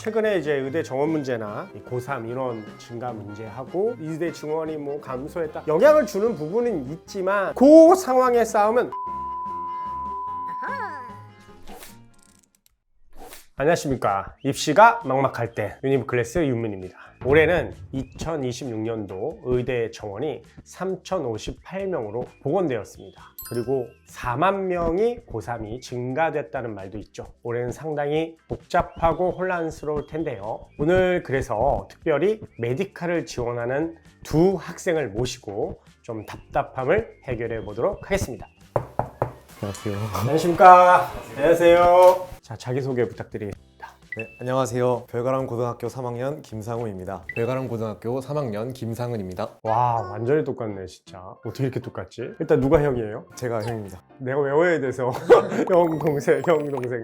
최근에 이제 의대 정원 문제나 고3 인원 증가 문제하고 의대 증원이 뭐 감소했다 영향을 주는 부분은 있지만 그 상황의 싸움은 안녕하십니까. 입시가 막막할 때 유니브클래스 윤민입니다. 올해는 2026년도 의대 정원이 3,058명으로 복원되었습니다. 그리고 4만 명이 고3이 증가됐다는 말도 있죠. 올해는 상당히 복잡하고 혼란스러울 텐데요. 오늘 그래서 특별히 메디칼을 지원하는 두 학생을 모시고 좀 답답함을 해결해 보도록 하겠습니다. 안녕하세요. 안녕하십니까. 안녕하세요. 자, 자기소개 부탁드리겠습니다. 네, 안녕하세요. 별가람 고등학교 3학년 김상우입니다. 별가람 고등학교 3학년 김상은입니다. 와, 완전히 똑같네 진짜. 어떻게 이렇게 똑같지? 일단 누가 형이에요? 제가 형입니다. 내가 외워야 돼서 형 동생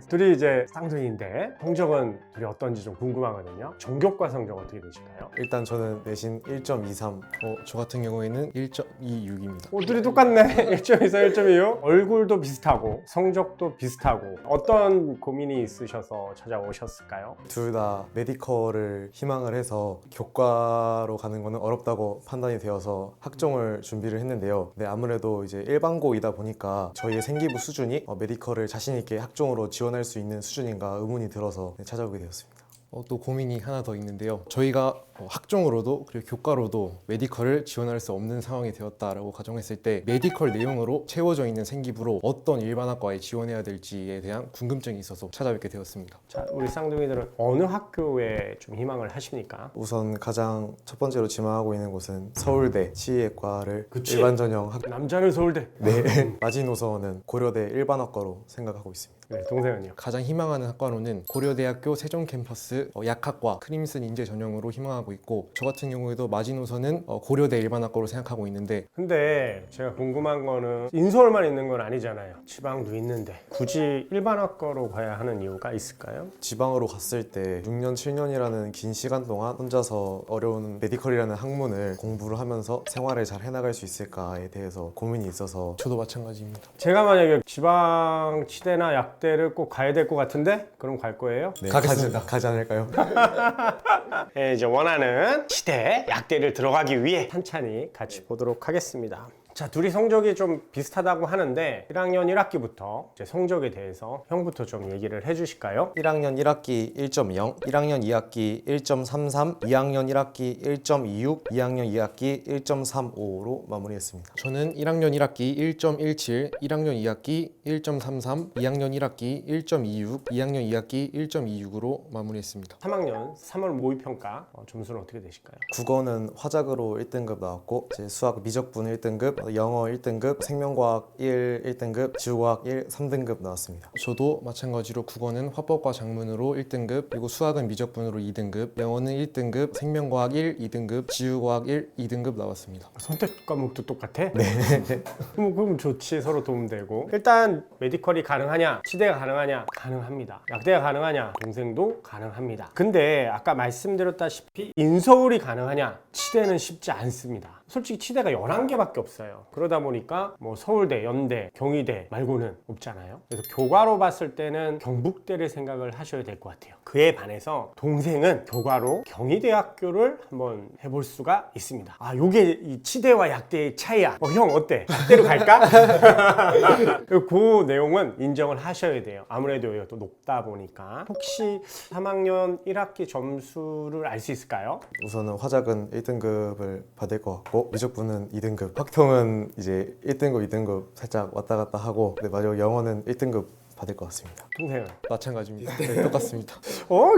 둘이 이제 쌍둥이인데 성적은 둘이 어떤지 좀 궁금하거든요. 전교과 성적 어떻게 되실까요? 일단 저는 내신 1.23. 저 같은 경우에는 1.26입니다. 둘이 똑같네. 1.24, 1.25 얼굴도 비슷하고 성적도 비슷하고 어떤 고민이 있으셔서 찾아오셨을까요? 둘 다 메디컬을 희망을 해서 교과로 가는 거는 어렵다고 판단이 되어서 학종을 준비를 했는데요. 네, 아무래도 이제 일반고이다 보니까 저희의 생기부 수준이 메디컬을 자신 있게 학종으로 지원할 수 있는 수준인가 의문이 들어서 찾아오게 되었습니다. 또 고민이 하나 더 있는데요. 저희가 학종으로도 그리고 교과로도 메디컬을 지원할 수 없는 상황이 되었다라고 가정했을 때 메디컬 내용으로 채워져 있는 생기부로 어떤 일반학과에 지원해야 될지에 대한 궁금증이 있어서 찾아뵙게 되었습니다. 자, 우리 쌍둥이들은 어느 학교에 좀 희망을 하십니까? 우선 가장 첫 번째로 지망하고 있는 곳은 서울대 치의과를 그치? 일반 전형 남자는 서울대. 네, 마지노선은 고려대 일반학과로 생각하고 있습니다. 네, 동생은요? 가장 희망하는 학과로는 고려대학교 세종 캠퍼스 약학과 크림슨 인재 전형으로 희망하고 있고, 저 같은 경우에도 마지노선은 고려대 일반학과로 생각하고 있는데, 근데 제가 궁금한 거는 인서울만 있는 건 아니잖아요. 지방도 있는데 굳이 일반학과로 가야 하는 이유가 있을까요? 지방으로 갔을 때 6년, 7년이라는 긴 시간 동안 혼자서 어려운 메디컬이라는 학문을 공부를 하면서 생활을 잘 해나갈 수 있을까에 대해서 고민이 있어서 저도 마찬가지입니다. 제가 만약에 지방 치대나 약대를 꼭 가야 될 것 같은데 그럼 갈 거예요? 네, 가겠습니다. 가지 않을까요? 네, 이제 원하는 치대, 약대를 들어가기 위해 찬찬히 같이 보도록 하겠습니다. 자, 둘이 성적이 좀 비슷하다고 하는데 1학년 1학기부터 이제 성적에 대해서 형부터 좀 얘기를 해주실까요? 1학년 1학기 1.0, 1학년 2학기 1.33, 2학년 1학기 1.26, 2학년 2학기 1.35로 마무리했습니다. 저는 1학년 1학기 1.17, 1학년 2학기 1.33, 2학년 1학기 1.26, 2학년 2학기 1.26으로 마무리했습니다. 3학년 3월 모의평가 점수는 어떻게 되실까요? 국어는 화작으로 1등급 나왔고 이제 수학 미적분 1등급, 영어 1등급, 생명과학 1등급, 지구과학 3등급 나왔습니다. 저도 마찬가지로 국어는 화법과 작문으로 1등급, 그리고 수학은 미적분으로 2등급, 영어는 1등급, 생명과학 2등급, 지구과학 2등급 나왔습니다. 선택 과목도 똑같아? 네. 그럼 좋지. 서로 도움되고. 일단 메디컬이 가능하냐? 치대가 가능하냐? 가능합니다. 약대가 가능하냐? 동생도 가능합니다. 근데 아까 말씀드렸다시피 인서울이 가능하냐? 치대는 쉽지 않습니다. 솔직히 치대가 11개밖에 없어요. 그러다 보니까 뭐 서울대, 연대, 경희대 말고는 없잖아요. 그래서 교과로 봤을 때는 경북대를 생각을 하셔야 될 것 같아요. 그에 반해서 동생은 교과로 경희대학교를 한번 해볼 수가 있습니다. 아, 요게 이 치대와 약대의 차이야. 형 어때? 약대로 갈까? 그 내용은 인정을 하셔야 돼요. 아무래도 여기가 또 높다 보니까. 혹시 3학년 1학기 점수를 알 수 있을까요? 우선은 화작은 1등급을 받을 것 같고 미적분은 2등급, 확통은 이제 1등급, 2등급 살짝 왔다 갔다 하고 마지막 영어는 1등급 받을 것 같습니다. 동생은? 마찬가지입니다. 네, 똑같습니다.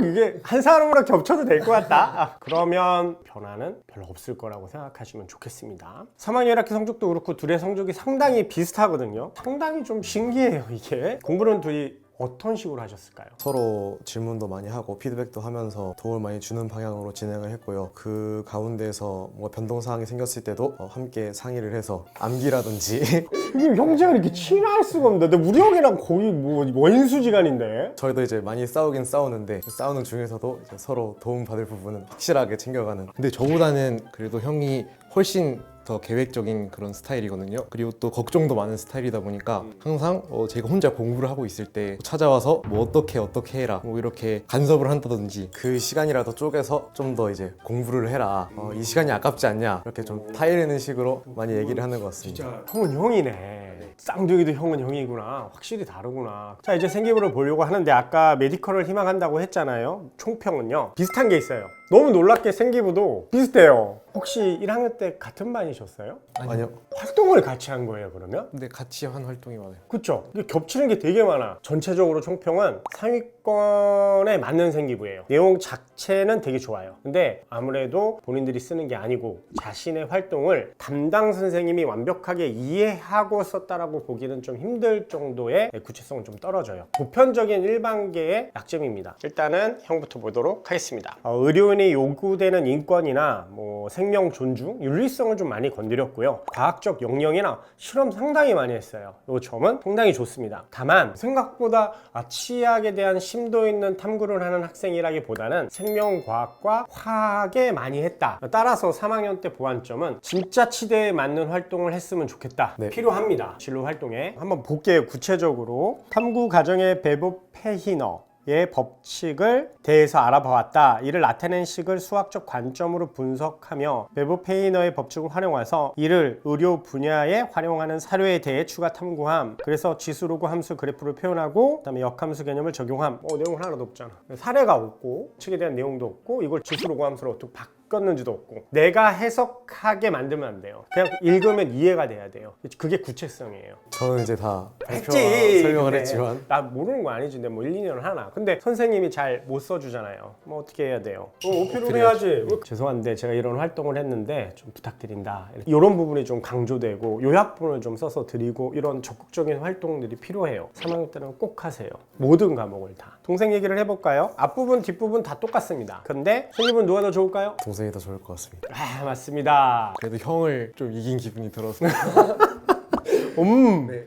이게 한 사람으로 겹쳐도 될 것 같다. 그러면 변화는 별로 없을 거라고 생각하시면 좋겠습니다. 3학년 1학기 성적도 그렇고 둘의 성적이 상당히 비슷하거든요. 상당히 좀 신기해요, 이게. 공부는 둘이 어떤 식으로 하셨을까요? 서로 질문도 많이 하고 피드백도 하면서 도움을 많이 주는 방향으로 진행을 했고요. 그 가운데서 뭔가 변동사항이 생겼을 때도 함께 상의를 해서 암기라든지 이게 형제가 이렇게 친할 수가 없는데 우리 형이랑 거의 뭐 원수지간인데. 저희도 이제 많이 싸우긴 싸우는데 그 싸우는 중에서도 이제 서로 도움받을 부분은 확실하게 챙겨가는. 근데 저보다는 그래도 형이 훨씬 더 계획적인 그런 스타일이거든요. 그리고 또 걱정도 많은 스타일이다 보니까 항상 제가 혼자 공부를 하고 있을 때 찾아와서 뭐 어떻게 해라 뭐 이렇게 간섭을 한다든지 그 시간이라도 쪼개서 좀 더 이제 공부를 해라. 이 시간이 아깝지 않냐. 이렇게 좀 타이르는 식으로 많이 얘기를 하는 것 같습니다. 형은 형이네. 쌍둥이도 형은 형이구나. 확실히 다르구나. 자, 이제 생기부를 보려고 하는데 아까 메디컬을 희망한다고 했잖아요. 총평은요. 비슷한 게 있어요. 너무 놀랍게 생기부도 비슷해요. 혹시 1학년 때 같은 반이셨어요? 아니요. 활동을 같이 한 거예요, 그러면? 근데 같이 한 활동이 많아요. 그쵸? 이게 겹치는 게 되게 많아. 전체적으로 총평은 상위권에 맞는 생기부예요. 내용 자체는 되게 좋아요. 근데 아무래도 본인들이 쓰는 게 아니고 자신의 활동을 담당 선생님이 완벽하게 이해하고 썼다라고 보기는 좀 힘들 정도의 구체성은 좀 떨어져요. 보편적인 일반계의 약점입니다. 일단은 형부터 보도록 하겠습니다. 의료인이 요구되는 인권이나 뭐 생명 존중, 윤리성을 좀 많이 건드렸고요. 과학적 역량이나 실험 상당히 많이 했어요. 이 점은 상당히 좋습니다. 다만 생각보다 치약에 대한 심도 있는 탐구를 하는 학생이라기보다는 생명과학과 화학에 많이 했다. 따라서 3학년 때 보완점은 진짜 치대에 맞는 활동을 했으면 좋겠다. 네. 필요합니다. 진로 활동에. 한번 볼게요. 구체적으로 탐구 과정의 배부 페히너 의 법칙을 대해서 알아보았다. 이를 나타낸 식을 수학적 관점으로 분석하며 외부 페이너의 법칙을 활용해서 이를 의료 분야에 활용하는 사료에 대해 추가 탐구함. 그래서 지수로그 함수 그래프를 표현하고 그다음에 역함수 개념을 적용함. 내용은 하나도 없잖아. 사례가 없고 측에 대한 내용도 없고 이걸 지수로그 함수로 어떻게 바꿨는지도 없고 내가 해석하게 만들면 안 돼요. 그냥 읽으면 이해가 돼야 돼요. 그게 구체성이에요. 저는 이제 다 발표와 했지. 설명을 근데 했지만 나 모르는 거 아니지. 근데 뭐 1, 2년 하나. 근데 선생님이 잘 못 써주잖아요. 뭐 어떻게 해야 돼요? 오피로 해야지. 죄송한데 제가 이런 활동을 했는데 좀 부탁드린다. 이런 부분이 좀 강조되고 요약본을 좀 써서 드리고 이런 적극적인 활동들이 필요해요. 3학년 때는 꼭 하세요. 모든 과목을 다. 동생 얘기를 해볼까요? 앞부분 뒷부분 다 똑같습니다. 근데 선생님은 누가 더 좋을까요? 동생이 더 좋을 것 같습니다. 맞습니다. 그래도 형을 좀 이긴 기분이 들어서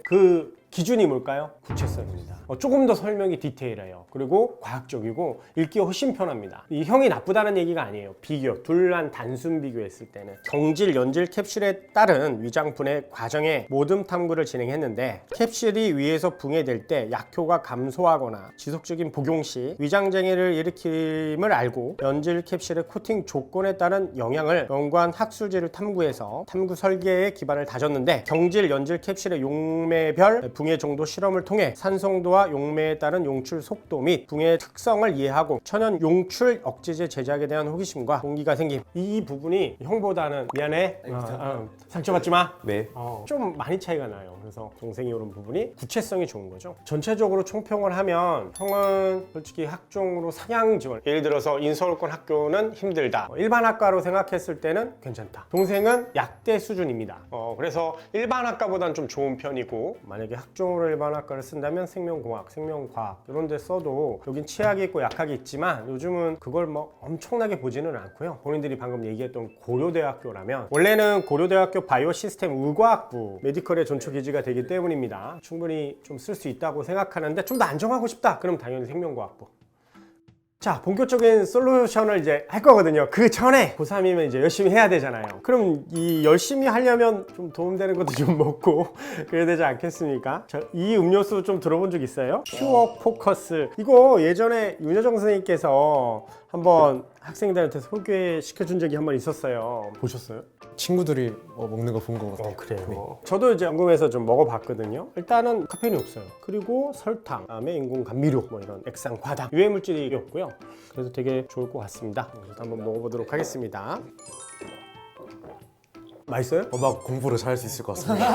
그 기준이 뭘까요? 구체성입니다. 조금 더 설명이 디테일해요. 그리고 과학적이고 읽기가 훨씬 편합니다. 이 형이 나쁘다는 얘기가 아니에요. 비교, 둘란 단순 비교했을 때는 경질, 연질 캡슐에 따른 위장분해 과정에 모듬 탐구를 진행했는데 캡슐이 위에서 붕해될 때 약효가 감소하거나 지속적인 복용 시 위장장애를 일으킴을 알고 연질 캡슐의 코팅 조건에 따른 영향을 연구한 학술지를 탐구해서 탐구 설계에 기반을 다졌는데 경질, 연질 캡슐의 용매별 붕해 정도 실험을 통해 산성도와 용매에 따른 용출 속도 및 붕해의 특성을 이해하고 천연 용출 억제제 제작에 대한 호기심과 동기가 생김. 이 부분이 형보다는 미안해. 상처받지 마. 네. 좀 많이 차이가 나요. 그래서 동생이 이런 부분이 구체성이 좋은 거죠. 전체적으로 총평을 하면 형은 솔직히 학종으로 상향 지원. 예를 들어서 인서울권 학교는 힘들다. 일반 학과로 생각했을 때는 괜찮다. 동생은 약대 수준입니다. 그래서 일반 학과보다는 좀 좋은 편이고 만약에 학종으로 일반 학과를 쓴다면 생명공학, 생명과학 이런 데 써도 여긴 치약이 있고 약학이 있지만 요즘은 그걸 뭐 엄청나게 보지는 않고요. 본인들이 방금 얘기했던 고려대학교라면 원래는 고려대학교 바이오시스템 의과학부 메디컬의 전초 기지가 되기 때문입니다. 충분히 좀 쓸 수 있다고 생각하는데 좀 더 안정하고 싶다. 그럼 당연히 생명과학부. 자, 본격적인 솔루션을 이제 할 거거든요. 그 전에 고3이면 이제 열심히 해야 되잖아요. 그럼 이 열심히 하려면 좀 도움되는 것도 좀 먹고 그래야 되지 않겠습니까? 자, 이 음료수 좀 들어본 적 있어요? 퓨어 포커스. 이거 예전에 윤여정 선생님께서 한번 학생들한테 소개시켜준 적이 한 번 있었어요. 보셨어요? 친구들이 먹는 거 본 것 같아요. 그래요. 저도 이제 궁금해서 좀 먹어봤거든요. 일단은 카페인이 없어요. 그리고 설탕, 그다음에 인공 감미료, 뭐 이런 액상, 과당, 유해 물질이 없고요. 그래서 되게 좋을 것 같습니다. 그래서 한번 먹어보도록 하겠습니다. 맛있어요? 막 공부를 잘 할 수 있을 것 같습니다.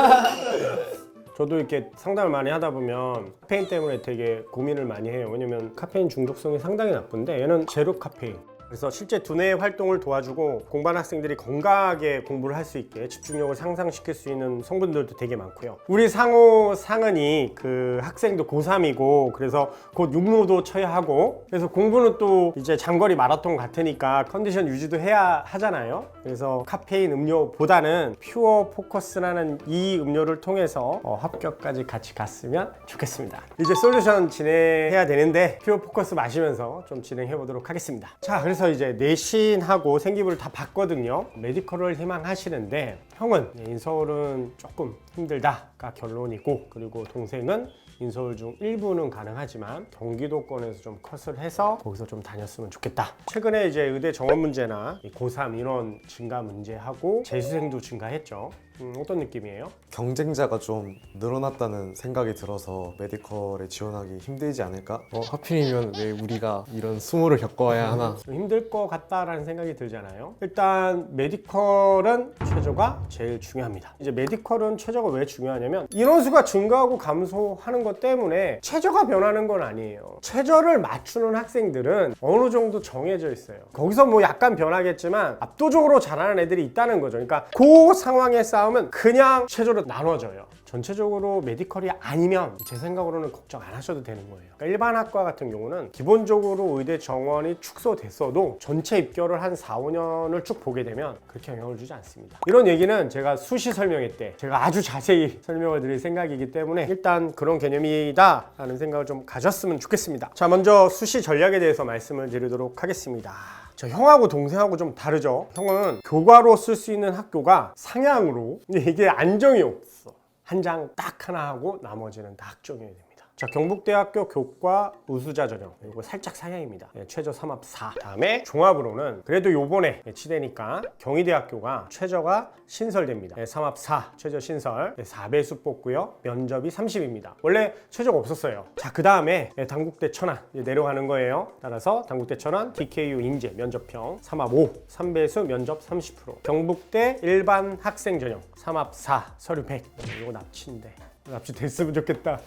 저도 이렇게 상담을 많이 하다 보면 카페인 때문에 되게 고민을 많이 해요. 왜냐면 카페인 중독성이 상당히 나쁜데 얘는 제로 카페인. 그래서 실제 두뇌의 활동을 도와주고 공부하는 학생들이 건강하게 공부를 할 수 있게 집중력을 상상시킬 수 있는 성분들도 되게 많고요. 우리 상호 상은이 그 학생도 고3이고 그래서 곧 육모도 쳐야 하고 그래서 공부는 또 이제 장거리 마라톤 같으니까 컨디션 유지도 해야 하잖아요. 그래서 카페인 음료보다는 퓨어 포커스라는 이 음료를 통해서 합격까지 같이 갔으면 좋겠습니다. 이제 솔루션 진행해야 되는데 퓨어 포커스 마시면서 좀 진행해 보도록 하겠습니다. 자, 그래서 여기서 이제 내신하고 생기부를 다 봤거든요. 메디컬을 희망하시는데 형은 인서울은 조금 힘들다가 결론이고, 그리고 동생은 인서울 중 일부는 가능하지만 경기도권에서 좀 컷을 해서 거기서 좀 다녔으면 좋겠다. 최근에 이제 의대 정원 문제나 고3 인원 증가 문제하고 재수생도 증가했죠. 어떤 느낌이에요? 경쟁자가 좀 늘어났다는 생각이 들어서 메디컬에 지원하기 힘들지 않을까? 하필이면 왜 우리가 이런 수모를 겪어야 하나? 좀 힘들 것 같다라는 생각이 들잖아요. 일단 메디컬은 최저가 제일 중요합니다. 이제 메디컬은 최저가 왜 중요하냐면 인원수가 증가하고 감소하는 것 때문에 최저가 변하는 건 아니에요. 최저를 맞추는 학생들은 어느 정도 정해져 있어요. 거기서 뭐 약간 변하겠지만 압도적으로 잘하는 애들이 있다는 거죠. 그러니까 그 상황에 싸움은 그냥 최저로 나눠져요. 전체적으로 메디컬이 아니면 제 생각으로는 걱정 안 하셔도 되는 거예요. 그러니까 일반 학과 같은 경우는 기본적으로 의대 정원이 축소됐어도 전체 입결을 한 4, 5년을 쭉 보게 되면 그렇게 영향을 주지 않습니다. 이런 얘기는 제가 수시 설명회 때 제가 아주 자세히 설명을 드릴 생각이기 때문에 일단 그런 개념이다 라는 생각을 좀 가졌으면 좋겠습니다. 자, 먼저 수시 전략에 대해서 말씀을 드리도록 하겠습니다. 저 형하고 동생하고 좀 다르죠. 형은 교과로 쓸 수 있는 학교가 상향으로, 근데 이게 안정이 없어. 한 장 딱 하나 하고 나머지는 다 학종해야 됩니다. 자, 경북대학교 교과 우수자 전형, 이거 살짝 상향입니다. 최저 3합 4. 다음에 종합으로는 그래도 요번에 치대니까 경희대학교가 최저가 신설됩니다. 3합 4 최저 신설 4배수 뽑고요. 면접이 30입니다. 원래 최저가 없었어요. 자, 그 다음에 당국대 천안 내려가는 거예요. 따라서 당국대 천안 DKU 인재 면접형 3합 5 3배수 면접 30%. 경북대 일반 학생 전형 3합 4 서류 100. 이거 납치인데 납치 됐으면 좋겠다.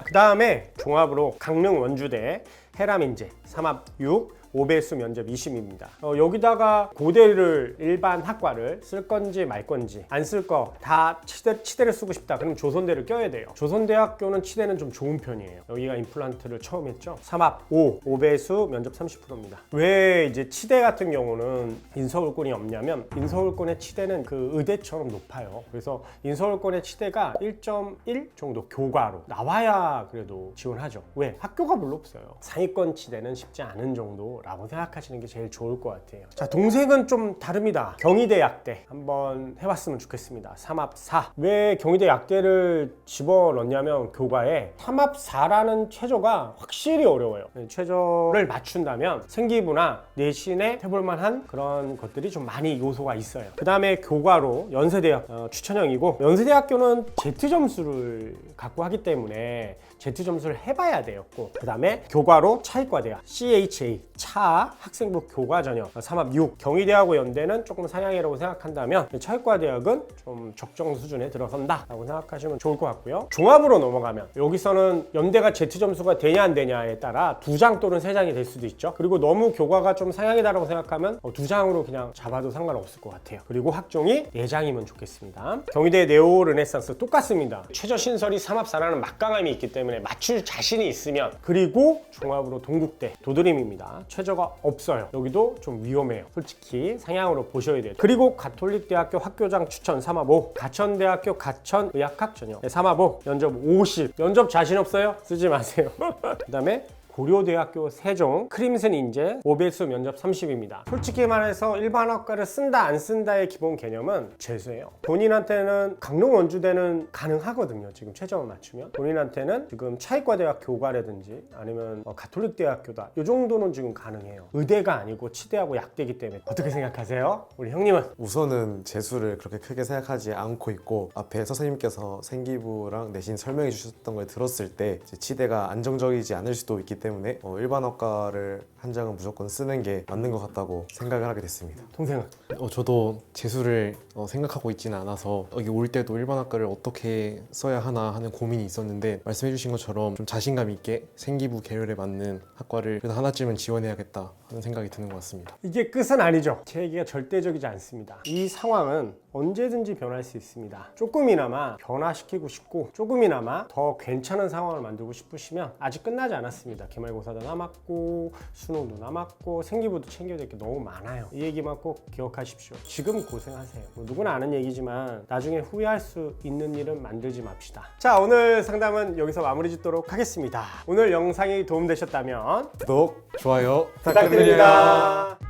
그 다음에 종합으로 강릉 원주대 해람인재 3합 6 5배수 면접 20입니다. 여기다가 고대를 일반 학과를 쓸 건지 말 건지 안 쓸 거 다 치대를 쓰고 싶다. 그럼 조선대를 껴야 돼요. 조선대학교는 치대는 좀 좋은 편이에요. 여기가 임플란트를 처음 했죠. 3합 5 5배수 면접 30%입니다. 왜 이제 치대 같은 경우는 인서울권이 없냐면 인서울권의 치대는 그 의대처럼 높아요. 그래서 인서울권의 치대가 1.1 정도 교과로 나와야 그래도 지원하죠. 왜? 학교가 별로 없어요. 상위권 치대는 쉽지 않은 정도 라고 생각하시는 게 제일 좋을 것 같아요. 자, 동생은 좀 다릅니다. 경희대 약대 한번 해봤으면 좋겠습니다. 3합 4. 왜 경희대 약대를 집어넣냐면 교과에 3합 4라는 최저가 확실히 어려워요. 최저를 맞춘다면 생기부나 내신에 해볼 만한 그런 것들이 좀 많이 요소가 있어요. 그 다음에 교과로 연세대학 추천형이고, 연세대학교는 Z 점수를 갖고 하기 때문에 Z 점수를 해봐야 되었고, 그 다음에 교과로 차이과대학 CHA 차 학생부 교과 전형 3합 6. 경희대하고 연대는 조금 상향이라고 생각한다면 차이과대학은 좀 적정 수준에 들어선다 라고 생각하시면 좋을 것 같고요. 종합으로 넘어가면 여기서는 연대가 Z 점수가 되냐 안 되냐에 따라 2장 또는 3장이 될 수도 있죠. 그리고 너무 교과가 좀 상향이다라고 생각하면 2장으로 그냥 잡아도 상관없을 것 같아요. 그리고 학종이 4장이면 좋겠습니다. 경희대 네오 르네상스 똑같습니다. 최저 신설이 3합 4라는 막강함이 있기 때문에 맞출 자신이 있으면, 그리고 종합으로 동국대 도드림입니다. 최저가 없어요. 여기도 좀 위험해요. 솔직히 상향으로 보셔야 돼요. 그리고 가톨릭대학교 학교장 추천 3합 5, 가천대학교 가천의학학 전형 3합 5 면접 50. 면접 자신 없어요? 쓰지 마세요. 그 다음에 고려대학교 세종 크림슨 인재 5배수 면접 30입니다. 솔직히 말해서 일반 학과를 쓴다 안 쓴다의 기본 개념은 재수예요. 본인한테는 강릉 원주대는 가능하거든요. 지금 최저만 맞추면 본인한테는 지금 차이과대학 교과라든지 아니면 가톨릭대학교다, 이 정도는 지금 가능해요. 의대가 아니고 치대하고 약대기 때문에. 어떻게 생각하세요? 우리 형님은? 우선은 재수를 그렇게 크게 생각하지 않고 있고, 앞에 선생님께서 생기부랑 내신 설명해 주셨던 걸 들었을 때 이제 치대가 안정적이지 않을 수도 있기 때문에 일반 학과를 한 장은 무조건 쓰는 게 맞는 것 같다고 생각을 하게 됐습니다. 동생은? 저도 재수를 생각하고 있지는 않아서 여기 올 때도 일반 학과를 어떻게 써야 하나 하는 고민이 있었는데, 말씀해 주신 것처럼 좀 자신감 있게 생기부 계열에 맞는 학과를 그래도 하나쯤은 지원해야겠다 하는 생각이 드는 것 같습니다. 이게 끝은 아니죠. 제 얘기가 절대적이지 않습니다. 이 상황은 언제든지 변할 수 있습니다. 조금이나마 변화시키고 싶고 조금이나마 더 괜찮은 상황을 만들고 싶으시면 아직 끝나지 않았습니다. 기말고사도 남았고 수능도 남았고 생기부도 챙겨야 될 게 너무 많아요. 이 얘기만 꼭 기억하십시오. 지금 고생하세요. 누구나 아는 얘기지만 나중에 후회할 수 있는 일은 만들지 맙시다. 자, 오늘 상담은 여기서 마무리 짓도록 하겠습니다. 오늘 영상이 도움되셨다면 구독, 좋아요 부탁드립니다. 부탁드립니다.